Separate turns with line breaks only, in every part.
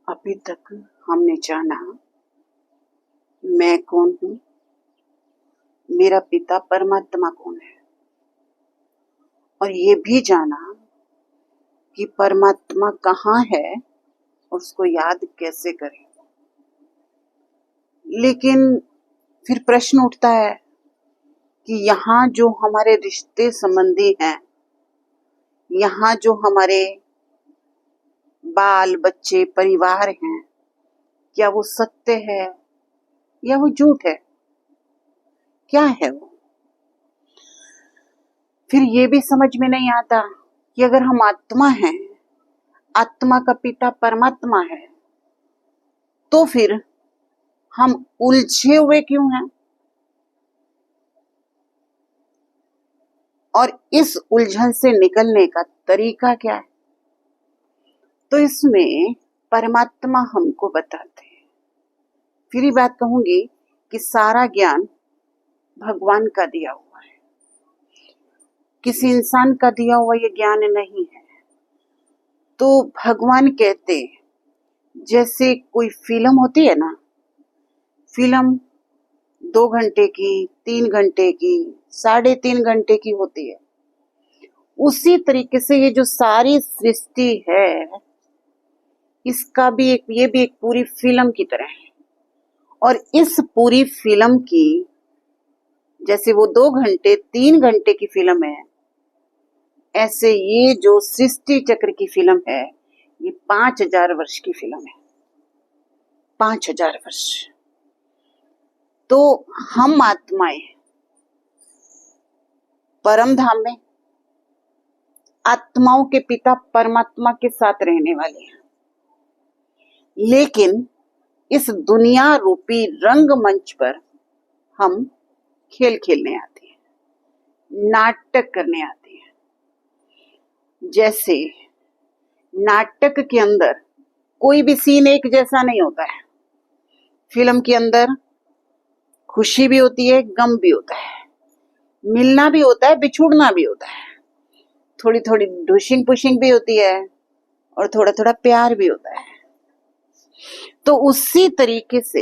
अभी तक हमने जाना मैं कौन हूँ, मेरा पिता परमात्मा कौन है, और ये भी जाना कि परमात्मा कहाँ है और उसको याद कैसे करें। लेकिन फिर प्रश्न उठता है कि यहाँ जो हमारे रिश्ते संबंधी हैं, यहाँ जो हमारे बाल बच्चे परिवार हैं, क्या वो सत्य है या वो झूठ है, क्या है वो। फिर ये भी समझ में नहीं आता कि अगर हम आत्मा हैं, आत्मा का पिता परमात्मा है, तो फिर हम उलझे हुए क्यों हैं, और इस उलझन से निकलने का तरीका क्या है। तो इसमें परमात्मा हमको बताते हैं। फिर ये बात कहूंगी कि सारा ज्ञान भगवान का दिया हुआ है, किसी इंसान का दिया हुआ ये ज्ञान नहीं है। तो भगवान कहते, जैसे कोई फिल्म होती है ना, फिल्म 2 घंटे की, 3 घंटे की, 3.5 घंटे की होती है, उसी तरीके से ये जो सारी सृष्टि है, इसका भी ये भी एक पूरी फिल्म की तरह है। और इस पूरी फिल्म की, जैसे वो 2 घंटे 3 घंटे की फिल्म है, ऐसे ये जो सृष्टि चक्र की फिल्म है, ये 5000 वर्ष की फिल्म है। 5000 वर्ष। तो हम आत्माएं परम धाम में आत्माओं के पिता परमात्मा के साथ रहने वाले हैं, लेकिन इस दुनिया रूपी रंगमंच पर हम खेल खेलने आते हैं, नाटक करने आते हैं। जैसे नाटक के अंदर कोई भी सीन एक जैसा नहीं होता है। फिल्म के अंदर खुशी भी होती है, गम भी होता है, मिलना भी होता है, बिछुड़ना भी होता है, थोड़ी थोड़ी ढुशिंग पुशिंग भी होती है, और थोड़ा थोड़ा प्यार भी होता है। तो उसी तरीके से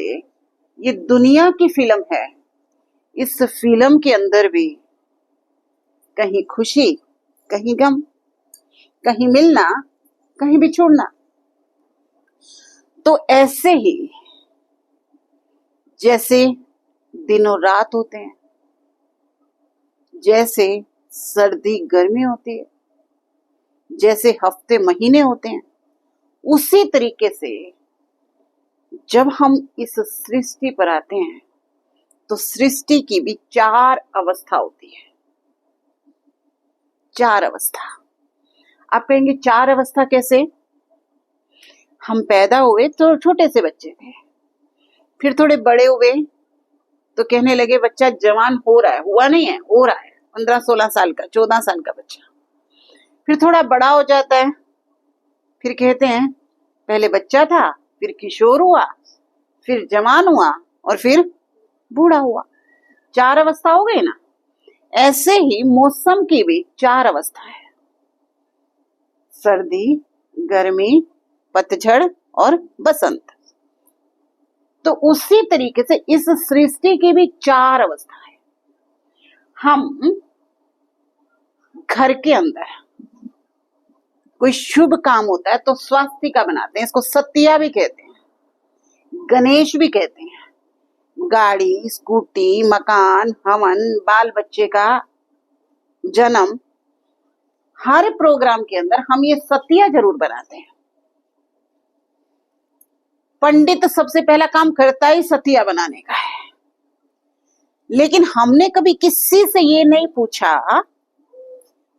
ये दुनिया की फिल्म है। इस फिल्म के अंदर भी कहीं खुशी, कहीं गम, कहीं मिलना, कहीं बिछुड़ना। तो ऐसे ही जैसे दिनों रात होते हैं, जैसे सर्दी गर्मी होती है, जैसे हफ्ते महीने होते हैं, उसी तरीके से जब हम इस सृष्टि पर आते हैं, तो सृष्टि की भी 4 अवस्था होती है। 4 अवस्था। आप कहेंगे 4 अवस्था कैसे? हम पैदा हुए तो छोटे से बच्चे थे, फिर थोड़े बड़े हुए तो कहने लगे बच्चा जवान हो रहा है, हुआ नहीं है, हो रहा है, 15-16 साल का, 14 साल का बच्चा। फिर थोड़ा बड़ा हो जाता है, फिर कहते हैं पहले बच्चा था, फिर किशोर हुआ, फिर जवान हुआ, और फिर बूढ़ा हुआ। 4 अवस्था हो गई ना। ऐसे ही मौसम की भी 4 अवस्था है, सर्दी, गर्मी, पतझड़ और बसंत। तो उसी तरीके से इस सृष्टि की भी 4 अवस्था है। हम घर के अंदर कोई शुभ काम होता है तो स्वास्तिका बनाते हैं, इसको सत्या भी कहते हैं, गणेश भी कहते हैं। गाड़ी, स्कूटी, मकान, हवन, बाल बच्चे का जन्म, हर प्रोग्राम के अंदर हम ये सत्या जरूर बनाते हैं। पंडित सबसे पहला काम करता ही सत्या बनाने का है। लेकिन हमने कभी किसी से ये नहीं पूछा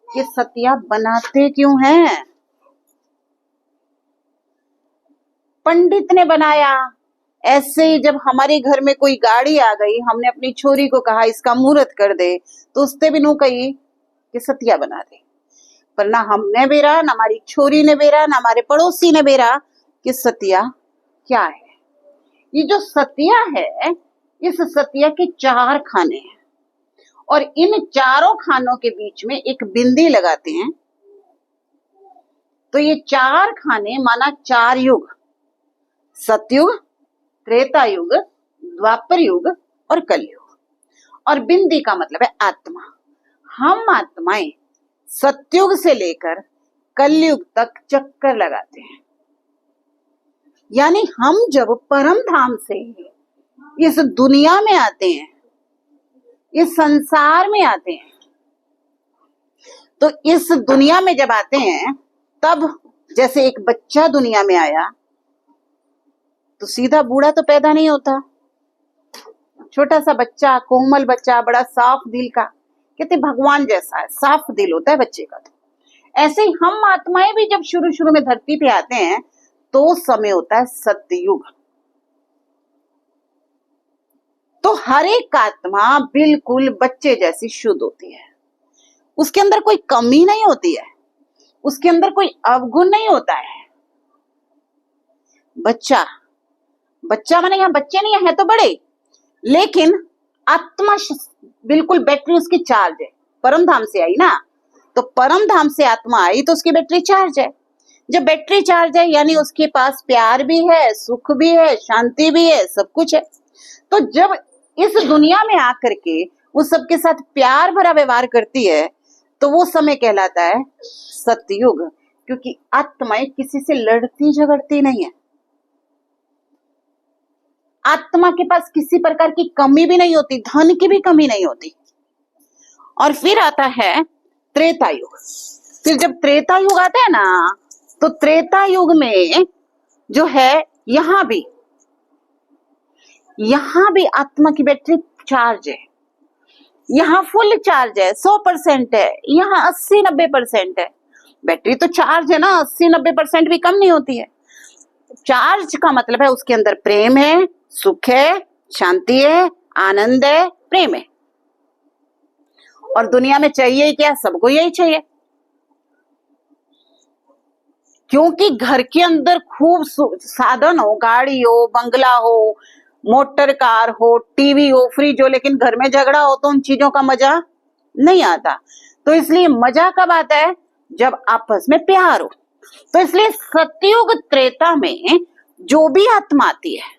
कि सत्या बनाते क्यों हैं। पंडित ने बनाया। ऐसे ही जब हमारे घर में कोई गाड़ी आ गई, हमने अपनी छोरी को कहा इसका मुहूर्त कर दे, तो उसने भी नू कही कि सत्या बना दे। पर ना हमने बेरा, ना हमारी छोरी ने बेरा, ना हमारे पड़ोसी ने बेरा कि सत्या क्या है। ये जो सत्या है, इस सत्या के 4 खाने हैं, और इन चारों खानों के बीच में एक बिंदी लगाते हैं। तो ये 4 खाने माना 4 युग, सतयुग, त्रेता युग, द्वापर युग और कलयुग। और बिंदी का मतलब है आत्मा। हम आत्माएं सतयुग से लेकर कलयुग तक चक्कर लगाते हैं। यानी हम जब परम धाम से इस दुनिया में आते हैं, इस संसार में आते हैं, तो इस दुनिया में जब आते हैं तब जैसे एक बच्चा दुनिया में आया तो सीधा बूढ़ा तो पैदा नहीं होता। छोटा सा बच्चा, कोमल बच्चा, बड़ा साफ दिल का, कहते भगवान जैसा है, साफ दिल होता है बच्चे का। तो ऐसे ही हम आत्माएं भी जब शुरू शुरू में धरती पे आते हैं तो समय होता है सतयुग। तो हर एक आत्मा बिल्कुल बच्चे जैसी शुद्ध होती है, उसके अंदर कोई कमी नहीं होती है, उसके अंदर कोई अवगुण नहीं होता है। बच्चा बच्चा माने यहाँ बच्चे नहीं है तो बड़े, लेकिन आत्मा बिल्कुल बैटरी उसकी चार्ज है। परम धाम से आई ना, तो परम धाम से आत्मा आई तो उसकी बैटरी चार्ज है। जब बैटरी चार्ज है यानी उसके पास प्यार भी है, सुख भी है, शांति भी है, सब कुछ है। तो जब इस दुनिया में आकर के वो सबके साथ प्यार भरा व्यवहार करती है तो वो समय कहलाता है सतयुग, क्योंकि आत्माएं किसी से लड़ती झगड़ती नहीं है। आत्मा के पास किसी प्रकार की कमी भी नहीं होती, धन की भी कमी नहीं होती। और फिर आता है त्रेता युग। फिर जब त्रेता युग आता है ना, तो त्रेता युग में जो है यहां भी आत्मा की बैटरी चार्ज है। यहाँ फुल चार्ज है, 100% है, यहाँ 80-90% है। बैटरी तो चार्ज है ना, 80-90% भी कम नहीं होती है। चार्ज का मतलब है उसके अंदर प्रेम है, सुख है, शांति है, आनंद है, प्रेम है। और दुनिया में चाहिए क्या? सबको यही चाहिए, क्योंकि घर के अंदर खूब साधन हो, गाड़ी हो, बंगला हो, मोटर कार हो, टीवी हो, फ्रिज हो, लेकिन घर में झगड़ा हो तो उन चीजों का मजा नहीं आता। तो इसलिए मजा कब आता है? जब आपस में प्यार हो। तो इसलिए सतयुग त्रेता में जो भी आत्मा आती है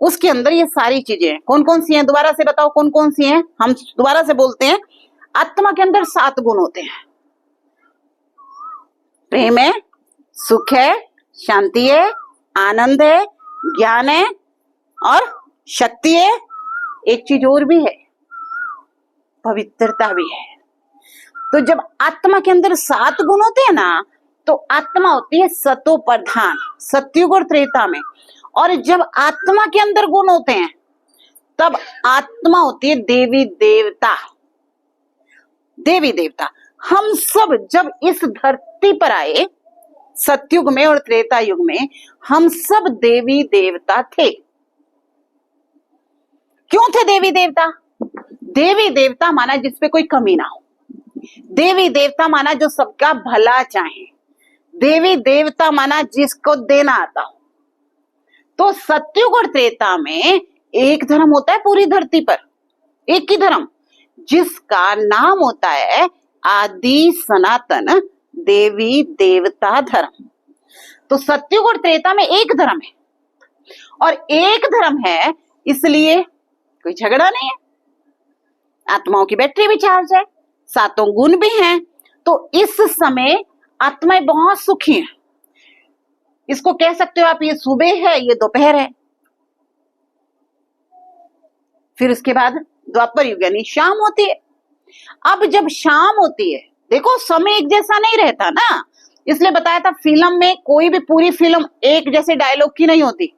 उसके अंदर ये सारी चीजें कौन कौन सी हैं? दोबारा से बताओ कौन कौन सी हैं? हम दोबारा से बोलते हैं। आत्मा के अंदर 7 गुण होते हैं। प्रेम है, सुख है, शांति है, आनंद है, ज्ञान है और शक्ति है। एक चीज और भी है, पवित्रता भी है। तो जब आत्मा के अंदर 7 गुण होते हैं ना, तो आत्मा होती है सतो प्रधान, सतयुग और त्रेता में। और जब आत्मा के अंदर गुण होते हैं तब आत्मा होती है देवी देवता। देवी देवता हम सब जब इस धरती पर आए सतयुग में और त्रेता युग में, हम सब देवी देवता थे। क्यों थे देवी देवता? देवी देवता माना जिसपे कोई कमी ना हो, देवी देवता माना जो सबका भला चाहे, देवी देवता माना जिसको देना आता हो। तो सतयुग और त्रेता में एक धर्म होता है पूरी धरती पर, एक ही धर्म, जिसका नाम होता है आदि सनातन देवी देवता धर्म। तो सतयुग और त्रेता में एक धर्म है, और एक धर्म है इसलिए कोई झगड़ा नहीं है। आत्माओं की बैटरी भी चार्ज है, 7 गुण भी हैं। तो इस समय आत्माएं बहुत सुखी हैं। इसको कह सकते हो आप, ये सुबह है, ये दोपहर है। फिर उसके बाद द्वापर युग यानी शाम होती है। अब जब शाम होती है, देखो समय एक जैसा नहीं रहता ना, इसलिए बताया था फिल्म में कोई भी पूरी फिल्म एक जैसे डायलॉग की नहीं होती।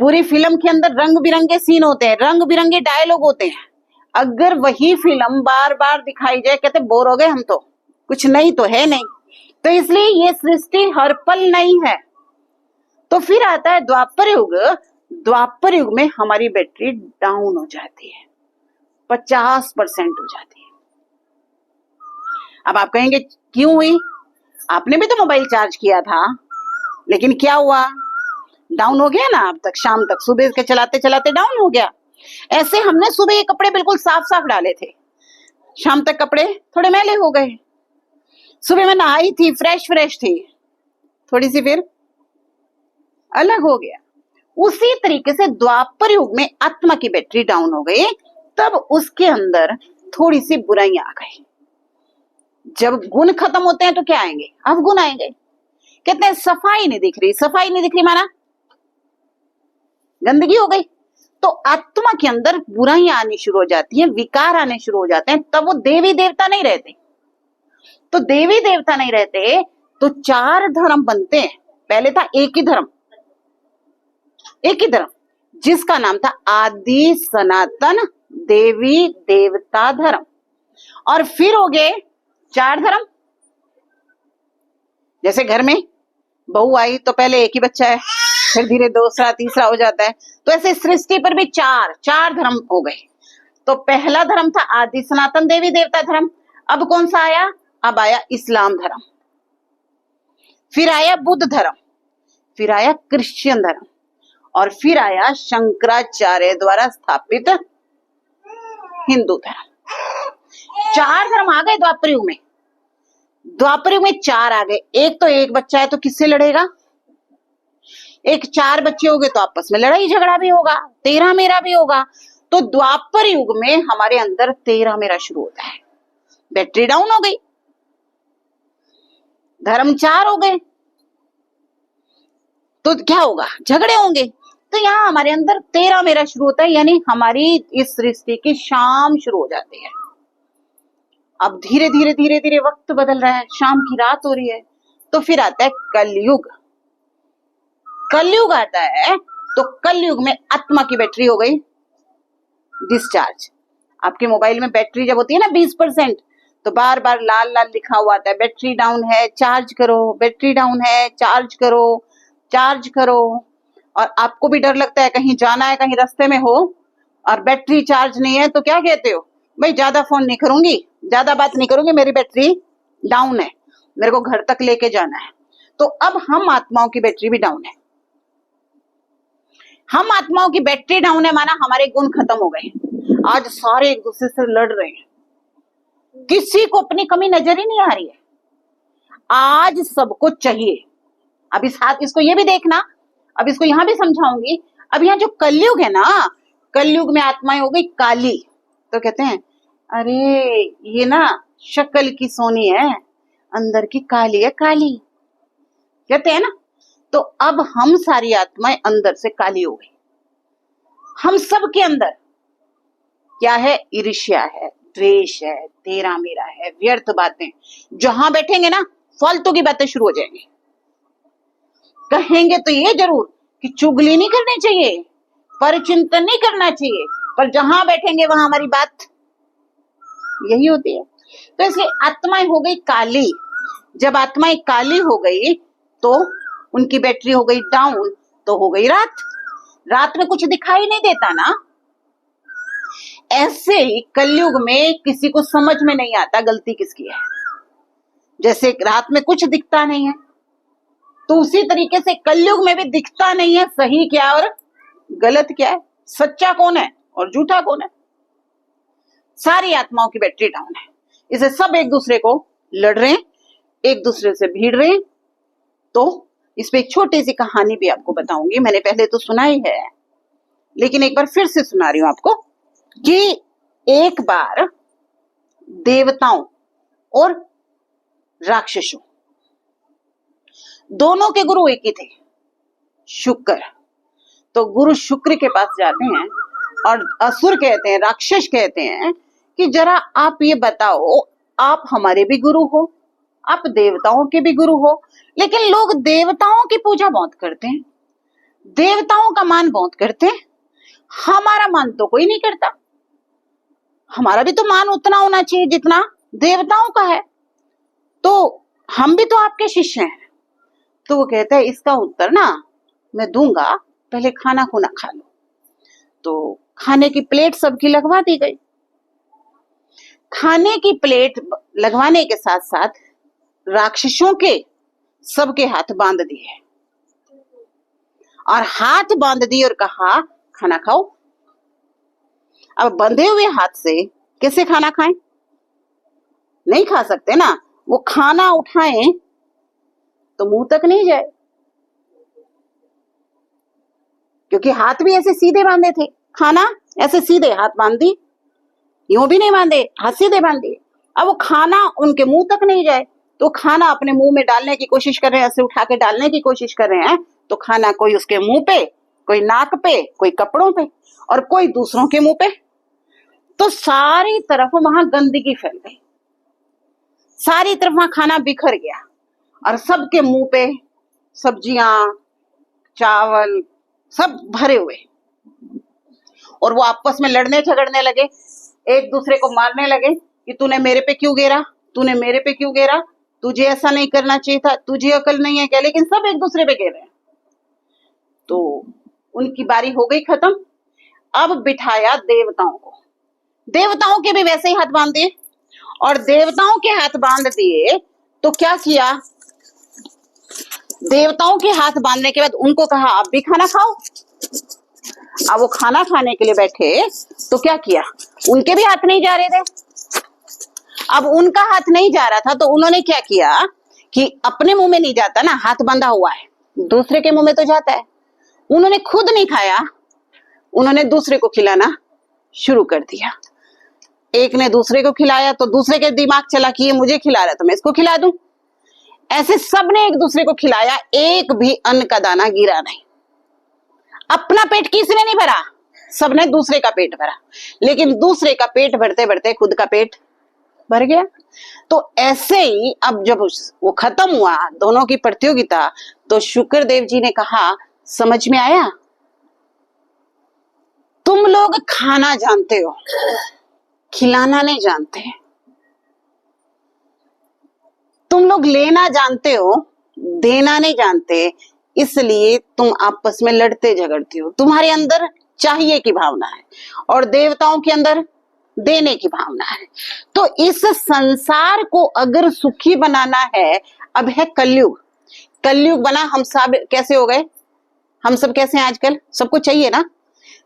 पूरी फिल्म के अंदर रंग बिरंगे सीन होते हैं, रंग बिरंगे डायलॉग होते हैं। अगर वही फिल्म बार बार दिखाई जाए, कहते बोर हो गए हम, तो कुछ नहीं तो है नहीं। तो इसलिए ये सृष्टि हर पल नहीं है। तो फिर आता है द्वापर युग। द्वापर युग में हमारी बैटरी डाउन हो जाती है, 50% हो जाती है। अब आप कहेंगे क्यों हुई? आपने भी तो मोबाइल चार्ज किया था, लेकिन क्या हुआ? डाउन हो गया ना। अब तक शाम तक सुबह के चलाते चलाते डाउन हो गया। ऐसे हमने सुबह ये कपड़े बिल्कुल साफ साफ डाले थे, शाम तक कपड़े थोड़े मैले हो गए। सुबह मैं नहाई थी, फ्रेश थी, थोड़ी सी फिर अलग हो गया। उसी तरीके से द्वापर युग में आत्मा की बैटरी डाउन हो गई, तब उसके अंदर थोड़ी सी बुराइयां आ गई। जब गुण खत्म होते हैं तो क्या आएंगे? अवगुण आएंगे। कहते हैं सफाई नहीं दिख रही, सफाई नहीं दिख रही माना गंदगी हो गई। तो आत्मा के अंदर बुराइयां आनी शुरू हो जाती हैं, विकार आने शुरू हो जाते हैं, तब वो देवी देवता नहीं रहते। तो देवी देवता नहीं रहते तो चार धर्म बनते हैं। पहले था एक ही धर्म, एक ही धर्म जिसका नाम था आदि सनातन देवी देवता धर्म। और फिर हो गए चार धर्म। जैसे घर में बहू आई तो पहले एक ही बच्चा है, फिर धीरे दूसरा तीसरा हो जाता है। तो ऐसे सृष्टि पर भी चार धर्म हो गए। तो पहला धर्म था आदि सनातन देवी देवता धर्म। अब कौन सा आया? अब आया इस्लाम धर्म, फिर आया बुद्ध धर्म, फिर आया क्रिश्चियन धर्म, और फिर आया शंकराचार्य द्वारा स्थापित हिंदू धर्म। चार धर्म आ गए द्वापर युग में। द्वापर युग में चार आ गए। एक तो एक बच्चा है तो किससे लड़ेगा? एक चार बच्चे हो गए तो आपस में लड़ाई झगड़ा भी होगा, तेरा मेरा भी होगा। तो द्वापर युग में हमारे अंदर तेरा मेरा शुरू होता है। बैटरी डाउन हो गई, धर्म चार हो गए, तो क्या होगा? झगड़े होंगे। तो यहाँ हमारे अंदर तेरा मेरा शुरू होता है, यानी हमारी इस सृष्टि की शाम शुरू हो जाती है। अब धीरे धीरे धीरे धीरे वक्त बदल रहा है, शाम की रात हो रही है। तो फिर आता है कलयुग। कलयुग आता है तो कलयुग में आत्मा की बैटरी हो गई डिस्चार्ज। आपके मोबाइल में बैटरी जब होती है ना 20%, तो बार बार लाल लाल लिखा हुआ आता है बैटरी डाउन है, चार्ज करो, बैटरी डाउन है, चार्ज करो, चार्ज करो। और आपको भी डर लगता है कहीं जाना है, कहीं रास्ते में हो और बैटरी चार्ज नहीं है, तो क्या कहते हो? भाई ज्यादा फोन नहीं करूंगी, ज्यादा बात नहीं करूंगी, मेरी बैटरी डाउन है, मेरे को घर तक लेके जाना है। तो अब हम आत्माओं की बैटरी भी डाउन है। हम आत्माओं की बैटरी डाउन है माना हमारे गुण खत्म हो गए। आज सारे एक दूसरे से लड़ रहे हैं, किसी को अपनी कमी नजर ही नहीं आ रही है। आज सबको चाहिए। अब इसको ये भी देखना, अब इसको यहां भी समझाऊंगी। अब यहाँ जो कलयुग है ना, कलयुग में आत्माएं हो गई काली। तो कहते हैं अरे ये ना शक्ल की सोनी है, अंदर की काली है काली, कहते हैं ना। तो अब हम सारी आत्माएं अंदर से काली हो गई। हम सब के अंदर क्या है? ईर्ष्या है, द्वेष है, तेरा मेरा है, व्यर्थ बातें। जहां बैठेंगे ना फालतू की बातें शुरू हो जाएंगी। कहेंगे तो ये जरूर कि चुगली नहीं करनी चाहिए, परचिंतन नहीं करना चाहिए, पर जहां बैठेंगे वहां हमारी बात यही होती है। तो इसलिए आत्माएं हो गई काली। जब आत्माएं काली हो गई तो उनकी बैटरी हो गई डाउन, तो हो गई रात। रात में कुछ दिखाई नहीं देता ना। ऐसे ही कलयुग में किसी को समझ में नहीं आता गलती किसकी है। जैसे रात में कुछ दिखता नहीं है, तो उसी तरीके से कलयुग में भी दिखता नहीं है सही क्या और गलत क्या है, सच्चा कौन है और झूठा कौन है। सारी आत्माओं की बैटरी डाउन है। इसे सब एक दूसरे को लड़ रहे हैं, एक दूसरे से भीड़ रहे हैं। तो इस पे एक छोटी सी कहानी भी आपको बताऊंगी। मैंने पहले तो सुनाई है, लेकिन एक बार फिर से सुना रही हूं आपको कि एक बार देवताओं और राक्षसों दोनों के गुरु एक ही थे, शुक्र। तो गुरु शुक्र के पास जाते हैं और असुर कहते हैं, राक्षस कहते हैं कि जरा आप ये बताओ, आप हमारे भी गुरु हो, आप देवताओं के भी गुरु हो, लेकिन लोग देवताओं की पूजा बहुत करते हैं, देवताओं का मान बहुत करते हैं, हमारा मान तो कोई नहीं करता। हमारा भी तो मान उतना होना चाहिए जितना देवताओं का है, तो हम भी तो आपके शिष्य हैं। तो वो कहता है इसका उत्तर ना मैं दूंगा, पहले खाना खुना खा लो। तो खाने की प्लेट सबकी लगवा दी गई। खाने की प्लेट लगवाने के साथ साथ राक्षसों के सबके हाथ बांध दिए और हाथ बांध दिए और कहा खाना खाओ। अब बंधे हुए हाथ से कैसे खाना खाएं? नहीं खा सकते ना। वो खाना उठाएं तो मुंह तक नहीं जाए। क्योंकि हाथ भी ऐसे सीधे बांधे थे, खाना ऐसे सीधे हाथ बांध दी, यूं भी नहीं बांधे, हाथ सीधे बांध दिए। अब वो खाना उनके मुंह तक नहीं जाए, तो खाना अपने मुंह में डालने की कोशिश कर रहे हैं, ऐसे उठा के डालने की कोशिश कर रहे हैं, तो खाना कोई उसके मुंह पे, कोई नाक पे, कोई कपड़ों पे, और कोई दूसरों के मुंह पे। तो सारी तरफ वहां गंदगी फैल गई, सारी तरफ वहां खाना बिखर गया, और सबके मुंह पे सब्जियां, चावल सब भरे हुए, और वो आपस में लड़ने झगड़ने लगे, एक दूसरे को मारने लगे कि तूने मेरे पे क्यों गिरा, तूने मेरे पे क्यों गिरा, तुझे ऐसा नहीं करना चाहिए था, तुझे अकल नहीं है क्या, लेकिन सब एक दूसरे पे गिर रहे हैं। तो उनकी बारी हो गई खत्म। अब बिठाया देवताओं को, देवताओं के भी वैसे ही हाथ बांध दिए, और देवताओं के हाथ बांध दिए तो क्या किया, देवताओं के हाथ बांधने के बाद उनको कहा आप भी खाना खाओ। अब वो खाना खाने के लिए बैठे तो क्या किया, उनके भी हाथ नहीं जा रहे थे। अब उनका हाथ नहीं जा रहा था तो उन्होंने क्या किया कि अपने मुंह में नहीं जाता ना, हाथ बंधा हुआ है, दूसरे के मुंह में तो जाता है। उन्होंने खुद नहीं खाया, उन्होंने दूसरे को खिलाना शुरू कर दिया। एक ने दूसरे को खिलाया तो दूसरे के दिमाग चला कि ये मुझे खिला रहा है तो मैं इसको खिला दूं। ऐसे सबने एक दूसरे को खिलाया, एक भी अन्न का दाना गिरा नहीं। अपना पेट किसने नहीं भरा, सबने दूसरे का पेट भरा, लेकिन दूसरे का पेट भरते भरते खुद का पेट भर गया। तो ऐसे ही अब जब वो खत्म हुआ दोनों की प्रतियोगिता, तो शुक्रदेव जी ने कहा समझ में आया, तुम लोग खाना जानते हो, खिलाना नहीं जानते, तुम लोग लेना जानते हो, देना नहीं जानते, इसलिए तुम आपस में लड़ते झगड़ते हो। तुम्हारे अंदर चाहिए की भावना है और देवताओं के अंदर देने की भावना है। तो इस संसार को अगर सुखी बनाना है, अब है कलयुग, कलयुग बना, हम सब कैसे हो गए, हम सब कैसे हैं आजकल, सबको चाहिए ना,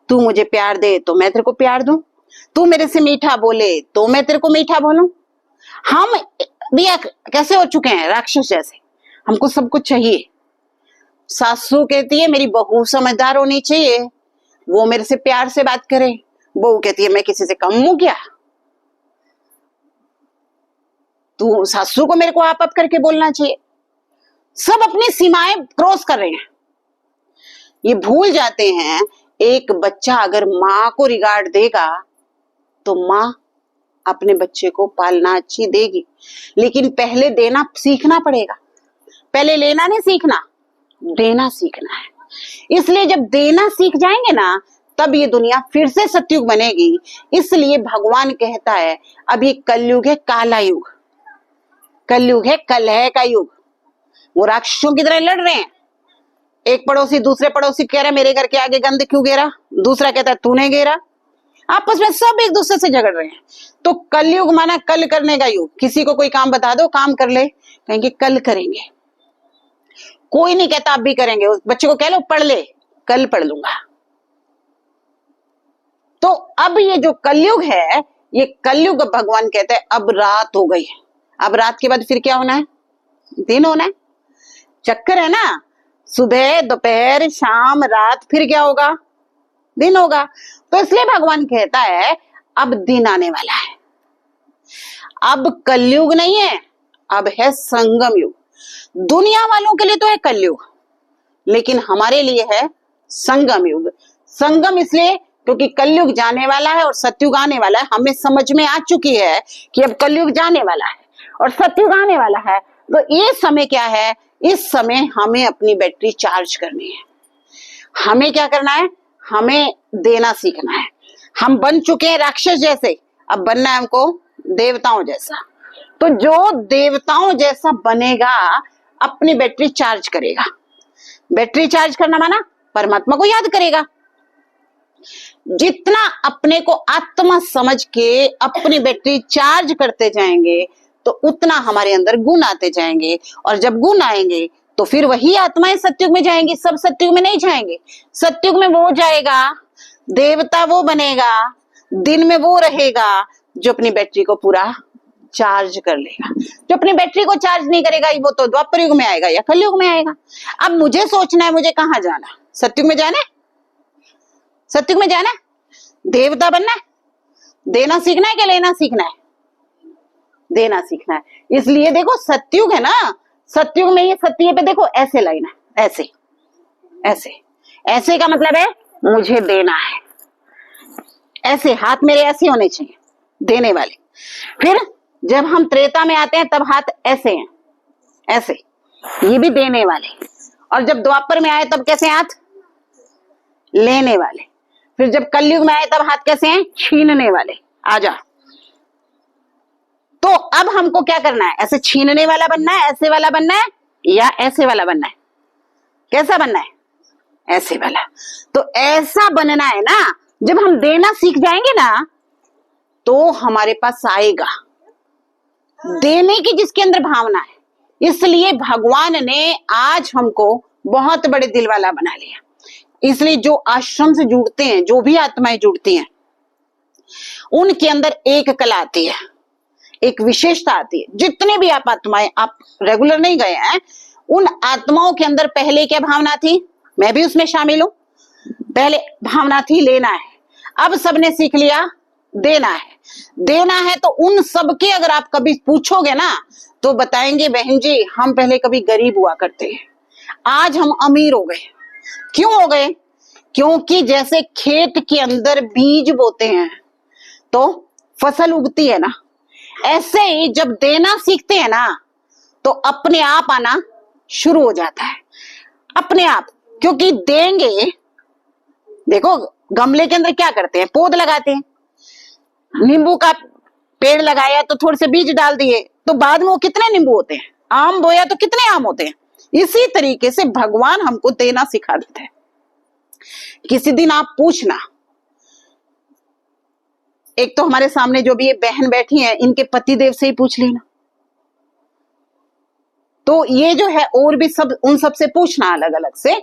तू मुझे प्यार दे तो मैं तेरे को प्यार दूं, तू मेरे से मीठा बोले तो मैं तेरे को मीठा बोलूं। हम भी कैसे हो चुके हैं, राक्षस जैसे, हमको सब कुछ चाहिए। सासू कहती है मेरी बहू समझदार होनी चाहिए, वो मेरे से प्यार से बात करे, बहू कहती है मैं किसी से कम हूं क्या, तू सासू को मेरे को आप करके बोलना चाहिए। सब अपनी सीमाएं क्रॉस कर रहे हैं। ये भूल जाते हैं एक बच्चा अगर माँ को रिगार्ड देगा तो माँ अपने बच्चे को पालना अच्छी देगी, लेकिन पहले देना सीखना पड़ेगा, पहले लेना नहीं सीखना, देना सीखना है। इसलिए जब देना सीख जाएंगे ना, तब ये दुनिया फिर से सतयुग बनेगी। इसलिए भगवान कहता है अब ये कलयुग है, काला युग, कलयुग है, कलह का युग। वो राक्षसों की तरह लड़ रहे हैं, एक पड़ोसी दूसरे पड़ोसी कह रहा है मेरे घर के आगे गंद क्यों गिरा, दूसरा कहता है तूने गिरा, आपस में सब एक दूसरे से झगड़ रहे हैं। तो कलयुग माना कल करने का युग। किसी को कोई काम बता दो, काम कर ले, कहेंगे कल करेंगे, कोई नहीं कहता आप भी करेंगे। उस बच्चे को कह लो पढ़ ले, कल पढ़ लूंगा। तो अब ये जो कलयुग है, ये कलयुग भगवान कहते हैं अब रात हो गई, अब रात के बाद फिर क्या होना है, दिन होना है, चक्कर है ना, सुबह दोपहर शाम रात, फिर क्या होगा, दिन होगा। तो इसलिए भगवान कहता है अब दिन आने वाला है, अब कलयुग नहीं है, अब है संगम युग। दुनिया वालों के लिए तो है कलयुग, लेकिन हमारे लिए है संगम युग। संगम इसलिए क्योंकि कलयुग जाने वाला है और सतयुग आने वाला है। हमें समझ में आ चुकी है कि अब कलयुग जाने वाला है और सतयुग आने वाला है। तो ये समय क्या है, इस समय हमें अपनी बैटरी चार्ज करनी है। हमें क्या करना है, हमें देना सीखना है। हम बन चुके हैं राक्षस जैसे, अब बनना है हमको देवताओं जैसा। तो जो देवताओं जैसा बनेगा अपनी बैटरी चार्ज करेगा। बैटरी चार्ज करना माना परमात्मा को याद करेगा। जितना अपने को आत्मा समझ के अपनी बैटरी चार्ज करते जाएंगे तो उतना हमारे अंदर गुण आते जाएंगे, और जब गुण आएंगे तो फिर वही आत्माएं सतयुग में जाएंगी। सब सतयुग में नहीं जाएंगे, सतयुग में वो जाएगा, देवता वो बनेगा, दिन में वो रहेगा जो अपनी बैटरी को पूरा चार्ज कर लेगा। जो अपनी बैटरी को चार्ज नहीं करेगा वो तो द्वापर युग में आएगा या कलयुग में आएगा। अब मुझे सोचना है मुझे कहाँ जाना, सतयुग में जाना है सत्युग में जाना है, देवता बनना है, देना सीखना है क्या लेना सीखना है? देना सीखना है। इसलिए देखो सत्युग है ना, सत्युग में ये सत्य पे देखो ऐसे लाइन है, ऐसे ऐसे ऐसे का मतलब है मुझे देना है, ऐसे हाथ मेरे ऐसे होने चाहिए देने वाले। फिर जब हम त्रेता में आते हैं तब हाथ ऐसे हैं, ऐसे, ये भी देने वाले। और जब द्वापर में आए तब कैसे हाथ? लेने वाले। फिर जब कलयुग में आए तब हाथ कैसे हैं? छीनने वाले। आजा। तो अब हमको क्या करना है? ऐसे छीनने वाला बनना है, ऐसे वाला बनना है, या ऐसे वाला बनना है? कैसा बनना है? ऐसे वाला। तो ऐसा बनना है ना, जब हम देना सीख जाएंगे ना तो हमारे पास आएगा देने की जिसके अंदर भावना है। इसलिए भगवान ने आज हमको बहुत बड़े दिल वाला बना लिया। इसलिए जो आश्रम से जुड़ते हैं, जो भी आत्माएं जुड़ती हैं, उनके अंदर एक कला आती है, एक विशेषता आती है। जितने भी आप आत्माएं, आप रेगुलर नहीं गए हैं, उन आत्माओं के अंदर पहले क्या भावना थी? मैं भी उसमें शामिल हूं। पहले भावना थी लेना है, अब सबने सीख लिया देना है। देना है तो उन सबके अगर आप कभी पूछोगे ना तो बताएंगे बहन जी हम पहले कभी गरीब हुआ करते हैं, आज हम अमीर हो गए। क्यों हो गए? क्योंकि जैसे खेत के अंदर बीज बोते हैं तो फसल उगती है ना, ऐसे ही जब देना सीखते हैं ना तो अपने आप आना शुरू हो जाता है, अपने आप। क्योंकि देंगे, देखो गमले के अंदर क्या करते हैं? पौध लगाते हैं। नींबू का पेड़ लगाया तो थोड़े से बीज डाल दिए तो बाद में वो कितने नींबू होते हैं? आम बोया तो कितने आम होते हैं? इसी तरीके से भगवान हमको देना सिखा देते हैं। किसी दिन आप पूछना, एक तो हमारे सामने जो भी ये बहन बैठी है इनके पतिदेव से ही पूछ लेना। तो ये जो है और भी सब, उन सब से पूछना अलग अलग से,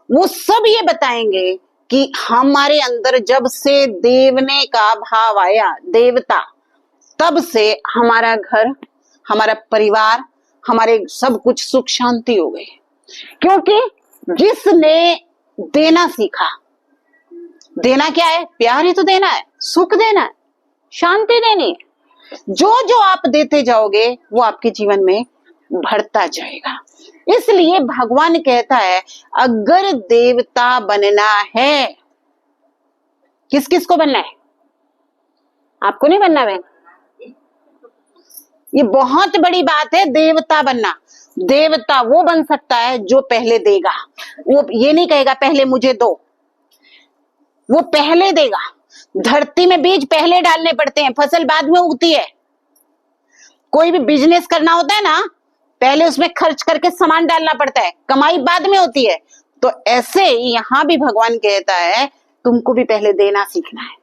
वो सब ये बताएंगे कि हमारे अंदर जब से देवने का भाव आया, देवता, तब से हमारा घर, हमारा परिवार, हमारे सब कुछ सुख शांति हो गई। क्योंकि जिसने देना सीखा, देना क्या है? प्यार ही तो देना है, सुख देना है, शांति देनी है। जो जो आप देते जाओगे वो आपके जीवन में बढ़ता जाएगा। इसलिए भगवान कहता है अगर देवता बनना है, किस किस को बनना है? आपको नहीं बनना है। ये बहुत बड़ी बात है, देवता बनना। देवता वो बन सकता है जो पहले देगा। वो ये नहीं कहेगा पहले मुझे दो, वो पहले देगा। धरती में बीज पहले डालने पड़ते हैं, फसल बाद में उगती है। कोई भी बिजनेस करना होता है ना, पहले उसमें खर्च करके सामान डालना पड़ता है, कमाई बाद में होती है। तो ऐसे ही यहां भी भगवान कहता है तुमको भी पहले देना सीखना है,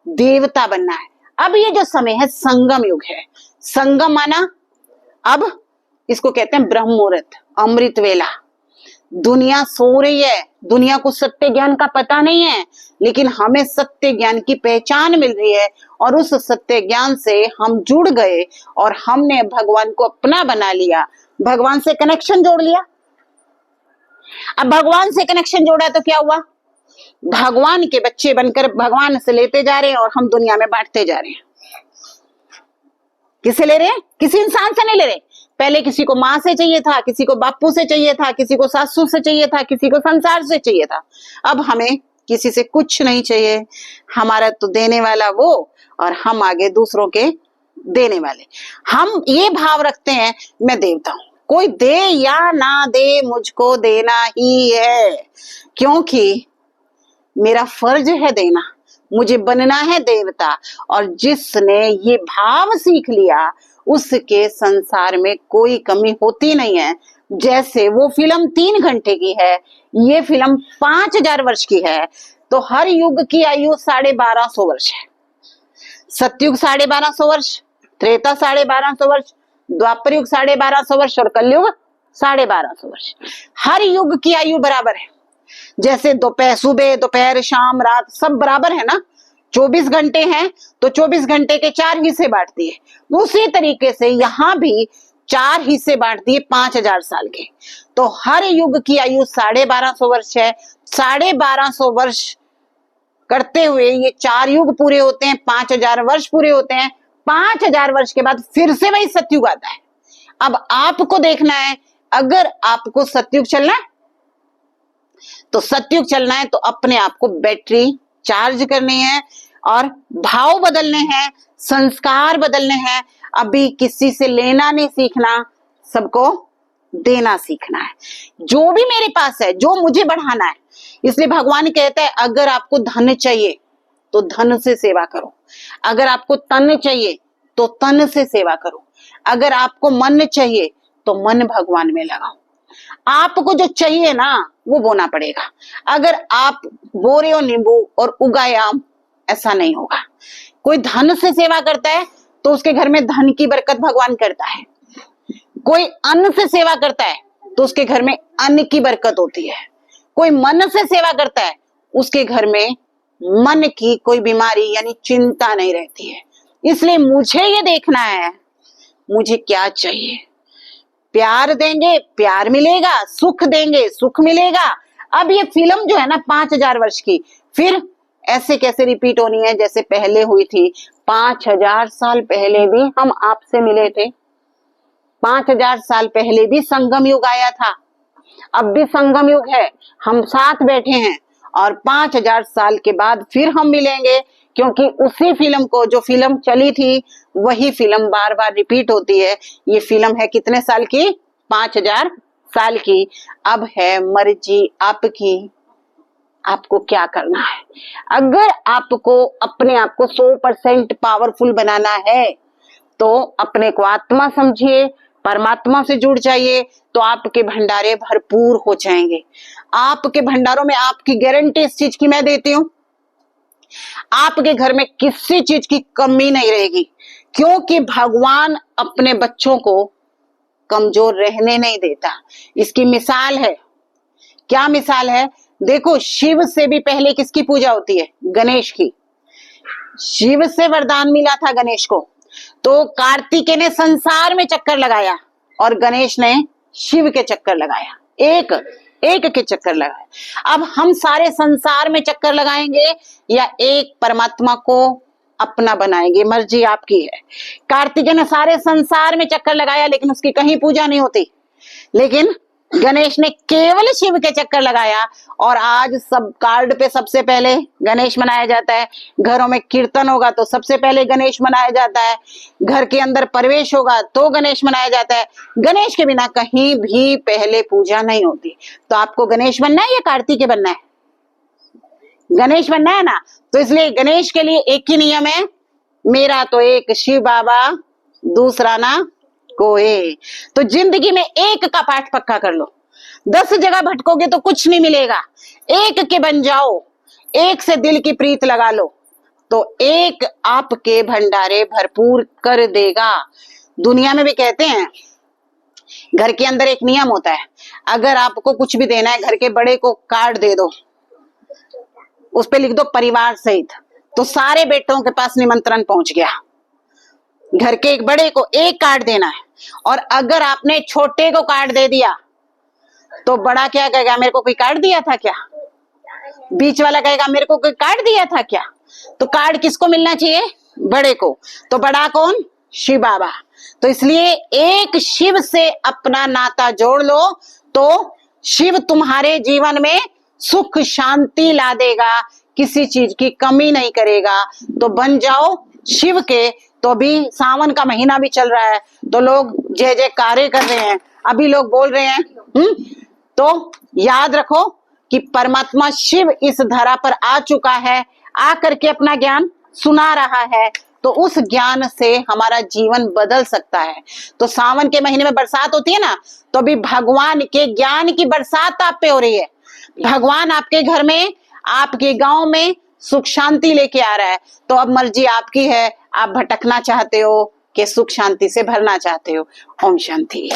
देवता बनना है। अब ये जो समय है संगम युग है। संगम माना, अब इसको कहते हैं ब्रह्म मुहूर्त, अमृत वेला। दुनिया सो रही है, दुनिया को सत्य ज्ञान का पता नहीं है, लेकिन हमें सत्य ज्ञान की पहचान मिल रही है और उस सत्य ज्ञान से हम जुड़ गए और हमने भगवान को अपना बना लिया, भगवान से कनेक्शन जोड़ लिया। अब भगवान से कनेक्शन जोड़ा तो क्या हुआ? भगवान के बच्चे बनकर भगवान से लेते जा रहे हैं और हम दुनिया में बांटते जा रहे हैं। किससे ले रहे हैं? किसी इंसान से नहीं ले रहे। पहले किसी को माँ से चाहिए था, किसी को बापू से चाहिए था, किसी को सासू से चाहिए था, किसी को संसार से चाहिए था। अब हमें किसी से कुछ नहीं चाहिए, हमारा तो देने वाला वो और हम आगे दूसरों के देने वाले। हम ये भाव रखते हैं मैं देवता हूं, कोई दे या ना दे मुझको देना ही है, क्योंकि मेरा फर्ज है देना, मुझे बनना है देवता। और जिसने ये भाव सीख लिया उसके संसार में कोई कमी होती नहीं है। जैसे वो फिल्म 3 घंटे की है, ये फिल्म 5000 वर्ष की है, तो हर युग की आयु 1250 वर्ष है। सतयुग 1250 वर्ष, त्रेता 1250 वर्ष, द्वापर युग 1250 वर्ष और कलयुग 1250 वर्ष। हर युग की आयु बराबर है। जैसे दोपहर, सुबह, दोपहर, शाम, रात सब बराबर है ना। 24 घंटे हैं तो 24 घंटे के 4 हिस्से बांट दिए। उसी तरीके से यहाँ भी 4 हिस्से बांट दिए 5000 साल के। तो हर युग की आयु 1250 वर्ष है। 1250 वर्ष करते हुए ये 4 युग पूरे होते हैं, 5000 वर्ष पूरे होते हैं। 5000 वर्ष के बाद फिर से वही सतयुग आता है। अब आपको देखना है, अगर आपको सतयुग चलना है तो सतयुग चलना है तो अपने आप को बैटरी चार्ज करनी है और भाव बदलने हैं, संस्कार बदलने हैं। अभी किसी से लेना नहीं सीखना, सबको देना सीखना है। जो भी मेरे पास है, जो मुझे बढ़ाना है। इसलिए भगवान कहता है, अगर आपको धन चाहिए तो धन से सेवा करो, अगर आपको तन चाहिए तो तन से सेवा करो, अगर आपको मन चाहिए तो मन भगवान में लगाओ। आपको जो चाहिए ना वो बोना पड़ेगा। अगर आप बो रहे हो नींबू और उगाए आम, ऐसा नहीं होगा। कोई धन से सेवा करता है तो उसके घर में धन की बरकत भगवान करता है। कोई अन्न से सेवा करता है तो उसके घर में अन्न की बरकत होती है। कोई मन से सेवा करता है, उसके घर में मन की कोई बीमारी यानी चिंता नहीं रहती है। इसलिए मुझे ये देखना है, मुझे क्या चाहिए। प्यार देंगे प्यार मिलेगा, सुख देंगे सुख मिलेगा। अब ये फिल्म जो है ना 5000 वर्ष की, फिर ऐसे कैसे रिपीट होनी है जैसे पहले हुई थी। 5000 साल पहले भी हम आपसे मिले थे, 5000 साल पहले भी संगम युग आया था, अब भी संगम युग है, हम साथ बैठे हैं और 5000 साल के बाद फिर हम मिलेंगे। क्योंकि उसी फिल्म को, जो फिल्म चली थी वही फिल्म बार बार रिपीट होती है। ये फिल्म है कितने साल की? 5000 साल की। अब है मर्जी आपकी, आपको क्या करना है। अगर आपको अपने आप को 100% पावरफुल बनाना है तो अपने को आत्मा समझिए, परमात्मा से जुड़ जाइए, तो आपके भंडारे भरपूर हो जाएंगे। आपके भंडारों में आपकी गारंटी इस चीज की मैं देती हूं, आपके घर में किसी चीज की कमी नहीं रहेगी। क्योंकि भगवान अपने बच्चों को कमजोर रहने नहीं देता। इसकी मिसाल है, क्या मिसाल है? देखो, शिव से भी पहले किसकी पूजा होती है? गणेश की। शिव से वरदान मिला था गणेश को, तो कार्तिकेय ने संसार में चक्कर लगाया और गणेश ने शिव के चक्कर लगाया, एक के चक्कर लगाया। अब हम सारे संसार में चक्कर लगाएंगे या एक परमात्मा को अपना बनाएंगे, मर्जी आपकी है। कार्तिकेय ने सारे संसार में चक्कर लगाया लेकिन उसकी कहीं पूजा नहीं होती, लेकिन गणेश ने केवल शिव के चक्कर लगाया और आज सब कार्ड पे सबसे पहले गणेश मनाया जाता है। घरों में कीर्तन होगा तो सबसे पहले गणेश मनाया जाता है, घर के अंदर प्रवेश होगा तो गणेश मनाया जाता है। गणेश के बिना कहीं भी पहले पूजा नहीं होती। तो आपको गणेश बनना है या कार्तिकेय बनना है? गणेश बनना है ना। तो इसलिए गणेश के लिए एक ही नियम है, मेरा तो एक शिव बाबा, दूसरा ना कोई। तो जिंदगी में एक का पाठ पक्का कर लो, 10 जगह भटकोगे तो कुछ नहीं मिलेगा। एक के बन जाओ, एक से दिल की प्रीत लगा लो तो एक आपके भंडारे भरपूर कर देगा। दुनिया में भी कहते हैं, घर के अंदर एक नियम होता है, अगर आपको कुछ भी देना है, घर के बड़े को कार्ड दे दो, उस पे लिख दो परिवार सहित, तो सारे बेटों के पास निमंत्रण पहुंच गया। घर के एक बड़े को एक कार्ड देना है, और अगर आपने छोटे को कार्ड दे दिया तो बड़ा क्या कहेगा? मेरे को कोई कार्ड दिया था क्या? बीच वाला कहेगा मेरे को कोई कार्ड दिया था क्या? तो कार्ड किसको मिलना चाहिए? बड़े को। तो बड़ा कौन? शिव बाबा। तो इसलिए एक शिव से अपना नाता जोड़ लो तो शिव तुम्हारे जीवन में सुख शांति ला देगा, किसी चीज की कमी नहीं करेगा। तो बन जाओ शिव के। तो अभी सावन का महीना भी चल रहा है तो लोग जय जयकारे कर रहे हैं, अभी लोग बोल रहे हैं। तो याद रखो कि परमात्मा शिव इस धरा पर आ चुका है, आकर के अपना ज्ञान सुना रहा है, तो उस ज्ञान से हमारा जीवन बदल सकता है। तो सावन के महीने में बरसात होती है ना, तो अभी भगवान के ज्ञान की बरसात आप पे हो रही है। भगवान आपके घर में, आपके गांव में सुख शांति लेके आ रहा है। तो अब मर्जी आपकी है, आप भटकना चाहते हो कि सुख शांति से भरना चाहते हो। ओम शांति।